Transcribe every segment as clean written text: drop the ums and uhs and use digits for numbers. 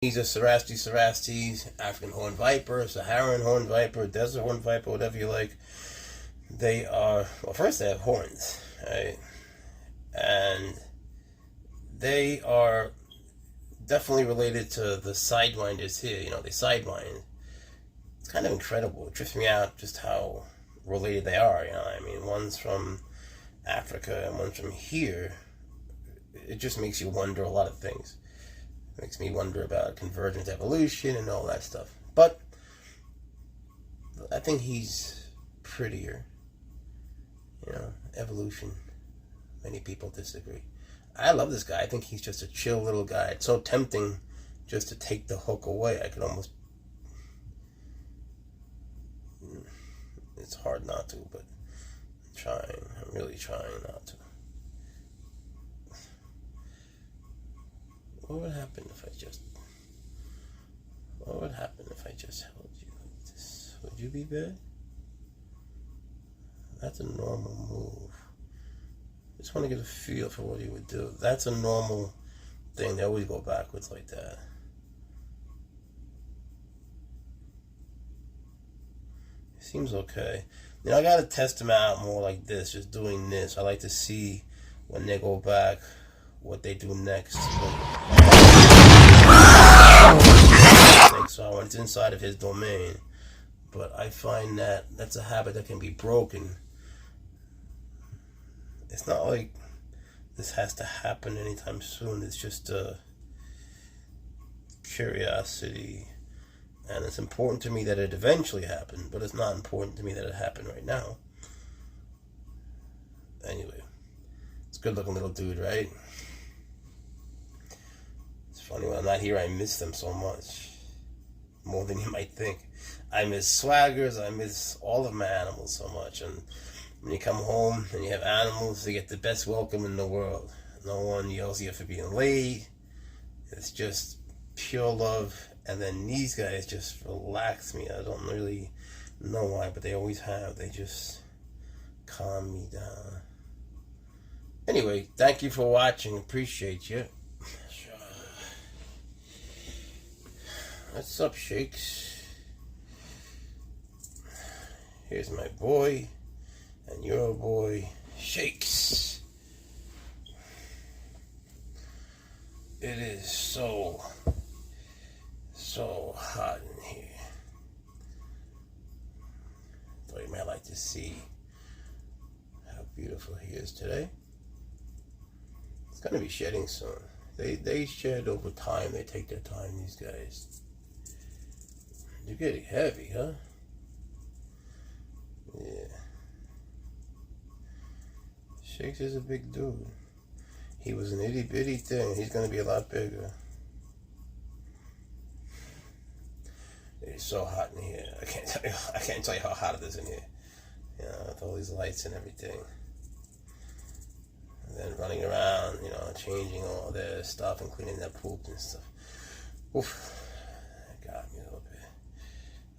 He's a Cerastes, African horned viper, Saharan horned viper, desert horned viper, whatever you like. They are, well, first they have horns, right? And they are definitely related to the sidewinders here. You know, they sidewind. It's kind of incredible. It trips me out just how related they are, you know. I mean, one's from Africa and one's from here. It just makes you wonder a lot of things. It makes me wonder about convergent evolution and all that stuff. But I think he's prettier. You know, evolution. Many people disagree. I love this guy. I think he's just a chill little guy. It's so tempting just to take the hook away. I could almost... It's hard not to, but I'm trying. I'm really trying not to. What would happen if I just... What would happen if I just held you like this? Would you be bad? That's a normal move. Just want to get a feel for what he would do. That's a normal thing. They always go backwards like that. It seems okay. You know, I gotta test them out more like this, just doing this. I like to see when they go back what they do next. So when it's inside of his domain. But I find that that's a habit that can be broken. It's not like this has to happen anytime soon. It's just a curiosity. And it's important to me that it eventually happened, but it's not important to me that it happened right now. Anyway, it's a good looking little dude, right? It's funny, when I'm not here, I miss them so much. More than you might think. I miss swaggers, I miss all of my animals so much. And when you come home and you have animals, they get the best welcome in the world. No one yells at you for being late. It's just pure love. And then these guys just relax me. I don't really know why, but they always have. They just calm me down. Anyway, thank you for watching. Appreciate you. What's up, Shakes? Here's my boy. And your boy, Shakes. It is so hot in here. Thought you might like to see how beautiful he is today. It's gonna be shedding soon. They shed over time. They take their time, these guys. You're getting heavy, huh? Yeah. Shakes is a big dude. He was an itty bitty thing. He's gonna be a lot bigger. It's so hot in here. I can't tell you how hot it is in here. You know, with all these lights and everything. And then running around, you know, changing all their stuff and cleaning their poop and stuff. Oof. That got me a little bit.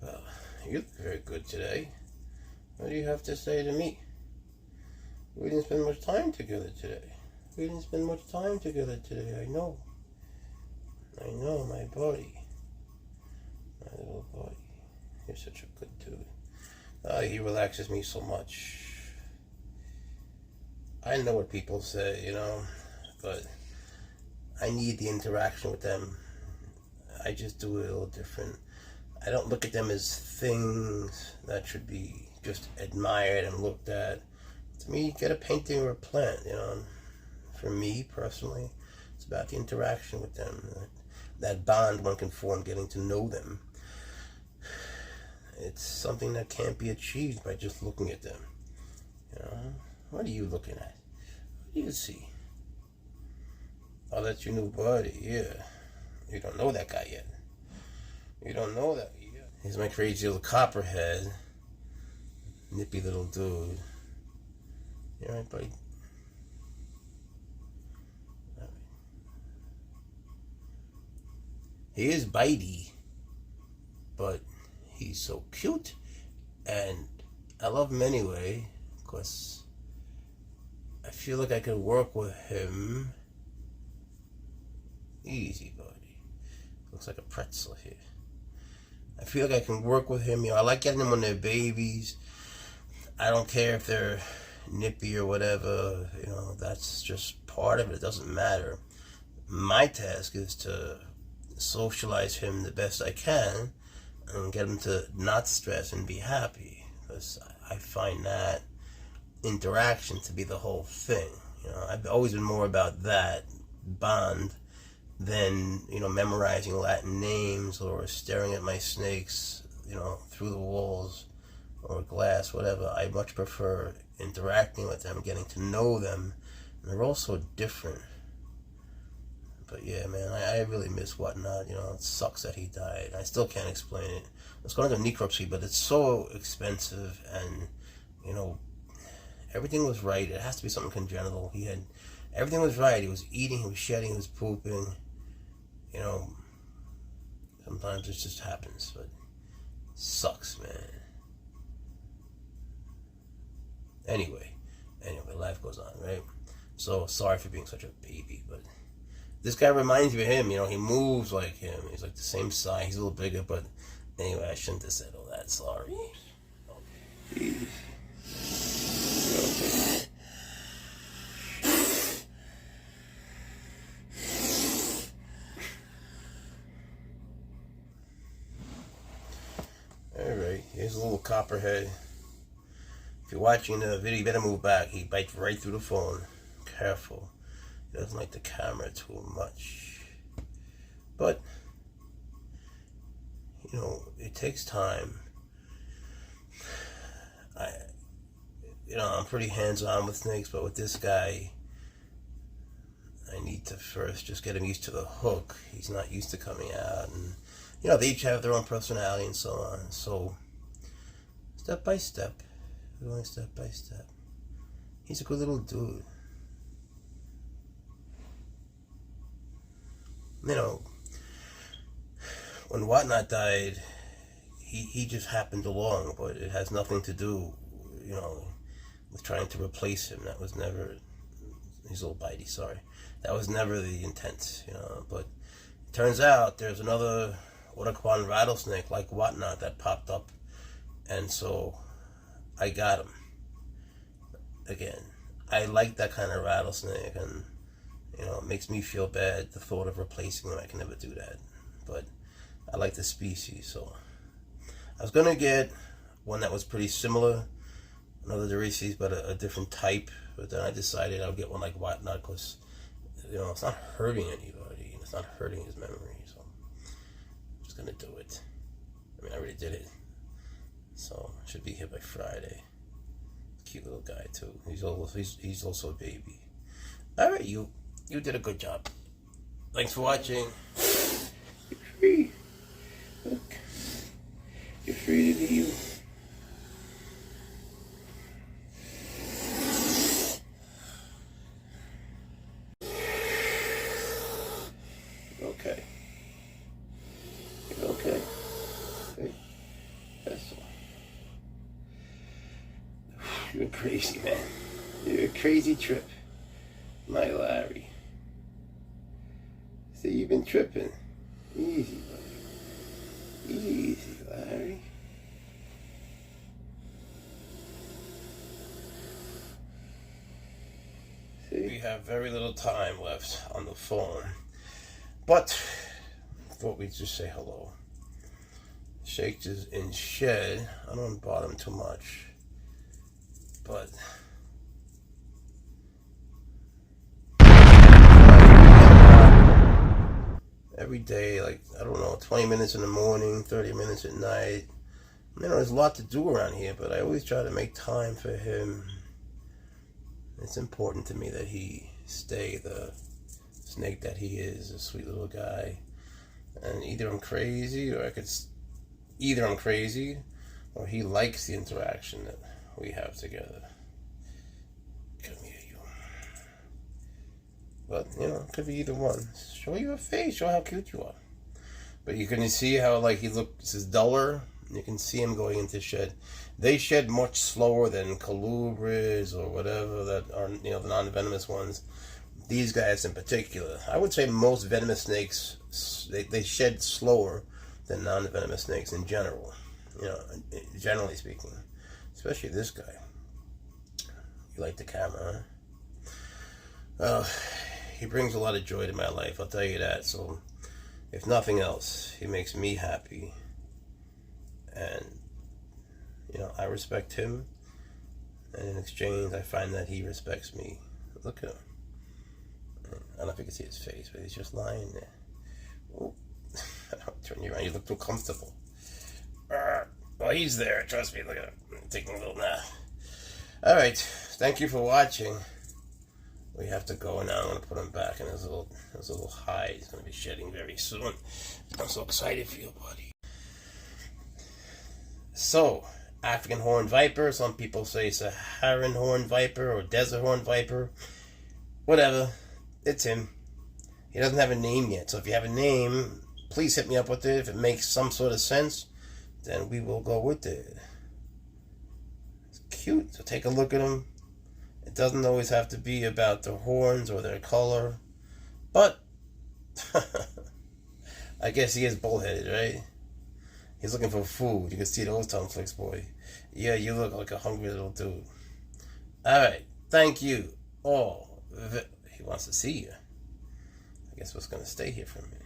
Well, you look very good today. What do you have to say to me? We didn't spend much time together today. I know. I know, my buddy. My little buddy. You're such a good dude. He relaxes me so much. I know what people say, you know, but I need the interaction with them. I just do it a little different. I don't look at them as things that should be just admired and looked at. To me, get a painting or a plant, you know. For me, personally, it's about the interaction with them. That bond one can form, getting to know them. It's something that can't be achieved by just looking at them. You know? What are you looking at? What do you see? Oh, that's your new buddy, yeah. You don't know that guy yet. Here's my crazy little copperhead. Nippy little dude. You alright, buddy? Alright. He is bitey, but he's so cute, and I love him anyway, because I feel like I could work with him. Easy, buddy. Looks like a pretzel here. I feel like I can work with him. I like getting them when they're babies. I don't care if they're nippy or whatever. That's just part of it. It doesn't matter. My task is to socialize him the best I can and get him to not stress and be happy. Because I find that interaction to be the whole thing. I've always been more about that bond than memorizing Latin names or staring at my snakes through the walls or glass, whatever. I much prefer interacting with them, getting to know them, and they're all so different. But yeah, man, I really miss Whatnot. It sucks that he died. I still can't explain it. It's going to necropsy, but it's so expensive, and everything was right. It has to be something congenital. Everything was right. He was eating, he was shedding, he was pooping. Sometimes it just happens, but it sucks, man. Anyway, life goes on, right? So sorry for being such a baby, but this guy reminds me of him. He moves like him. He's like the same size. He's a little bigger, but anyway, I shouldn't have said all that. Sorry. Okay. Alright, here's a little copperhead. If you're watching the video, you better move back. He bites right through the phone. Careful. He doesn't like the camera too much. But, it takes time. I'm pretty hands-on with snakes, but with this guy, I need to first just get him used to the hook. He's not used to coming out, and they each have their own personality and so on. So, step by step, going step by step. He's a good little dude. When Whatnot died, he just happened along, but it has nothing to do, with trying to replace him. That was never, he's a little bitey, sorry. That was never the intent, but it turns out there's another Otaquan rattlesnake like Whatnot that popped up, and so I got him. Again, I like that kind of rattlesnake, and it makes me feel bad, the thought of replacing them. I can never do that, but I like the species. So I was gonna get one that was pretty similar, another Dorices, but a different type. But then I decided I'll get one like Whatnot, because it's not hurting anybody, and it's not hurting his memory. So I'm just gonna do it. I already did it, so I should be here by Friday. Cute little guy too. He's also a baby. All right, you did a good job. Thanks for watching. You're free. Look, you're free to be you. Okay. You're okay. Okay. That's all. You're crazy, man. You're a crazy trip. My Larry. See, you've been tripping. Easy, buddy. Easy, Larry. See? We have very little time left on the phone, but I thought we'd just say hello. Shake is in shed. I don't bother him too much, but every day, like, I don't know, 20 minutes in the morning, 30 minutes at night. There's a lot to do around here, but I always try to make time for him. It's important to me that he stay the snake that he is, a sweet little guy. And either I'm crazy, or he likes the interaction that we have together. Come here, you. But, it could be either one. Show your face, show how cute you are. But you can see how, like, he looks duller. You can see him going into shed. They shed much slower than colubrids or whatever that are, the non-venomous ones. These guys in particular. I would say most venomous snakes they shed slower than non-venomous snakes in general. You know, generally speaking, especially this guy. You like the camera, huh? He brings a lot of joy to my life, I'll tell you that. So, if nothing else, he makes me happy. And, you know, I respect him. And in exchange, I find that he respects me. Look at him. I don't know if you can see his face, but he's just lying there. Oh, turn you around, you look too comfortable. Well, he's there, trust me, look at him. Taking a little nap. Alright, thank you for watching. We have to go now. I'm going to put him back in his little hide. He's going to be shedding very soon. I'm so excited for you, buddy. So, African horned viper. Some people say Saharan horned viper or desert horned viper. Whatever. It's him. He doesn't have a name yet. So if you have a name, please hit me up with it. If it makes some sort of sense, then we will go with it. It's cute. So take a look at him. It doesn't always have to be about their horns or their color. But I guess he is bullheaded, right? He's looking for food. You can see those tongue flicks, boy. Yeah, you look like a hungry little dude. Alright, thank you all. He wants to see you. I guess what's going to stay here for a minute.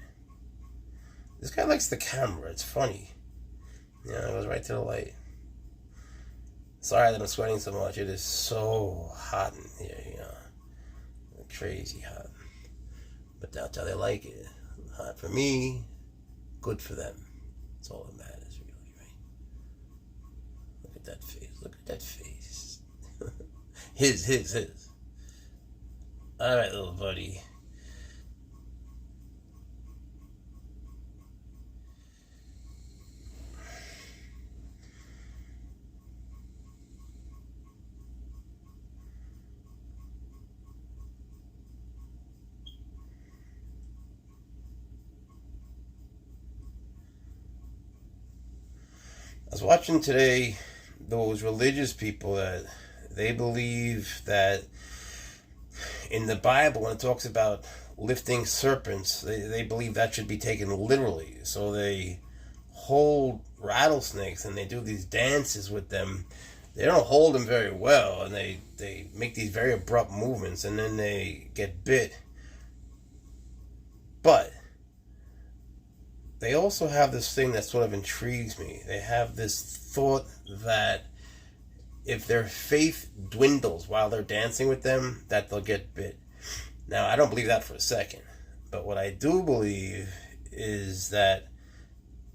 This guy likes the camera. It's funny. Yeah, it goes right to the light. Sorry that I'm sweating so much. It is so hot in here, you know. Crazy hot. But that's how they like it. Hot for me, good for them. That's all that matters, really, right? Look at that face. Look at that face. His. Alright, little buddy. I was watching today those religious people that they believe that in the Bible, when it talks about lifting serpents, they believe that should be taken literally. So they hold rattlesnakes and they do these dances with them. They don't hold them very well, and they make these very abrupt movements, and then they get bit. But they also have this thing that sort of intrigues me. They have this thought that if their faith dwindles while they're dancing with them, that they'll get bit. Now, I don't believe that for a second. But what I do believe is that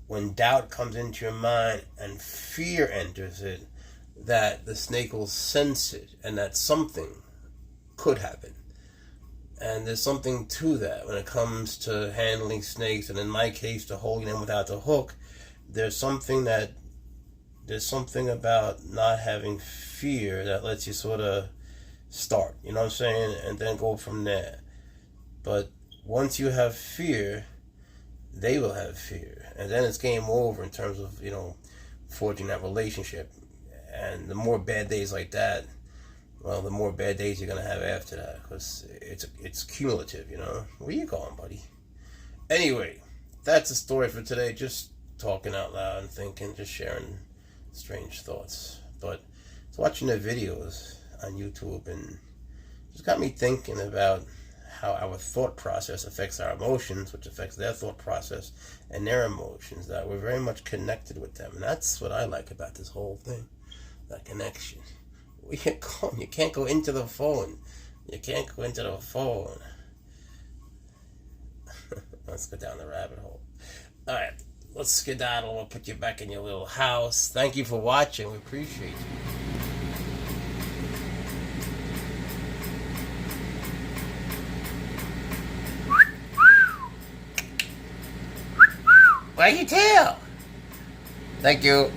when doubt comes into your mind and fear enters it, that the snake will sense it and that something could happen. And there's something to that when it comes to handling snakes, and in my case, to holding them without the hook. There's something about not having fear that lets you sort of start, you know what I'm saying, and then go from there. But once you have fear, they will have fear, and then it's game over in terms of, you know, forging that relationship. And the more bad days like that, well, the more bad days you're going to have after that, because it's cumulative, you know. Where you going, buddy? Anyway, that's the story for today. Just talking out loud and thinking, just sharing strange thoughts. But it's watching the videos on YouTube and just got me thinking about how our thought process affects our emotions, which affects their thought process and their emotions, that we're very much connected with them. And that's what I like about this whole thing, that connection. You can't go into the phone. You can't go into the phone. Let's go down the rabbit hole. Alright, let's skedaddle. We'll put you back in your little house. Thank you for watching. We appreciate you. Wag your tail. Thank you.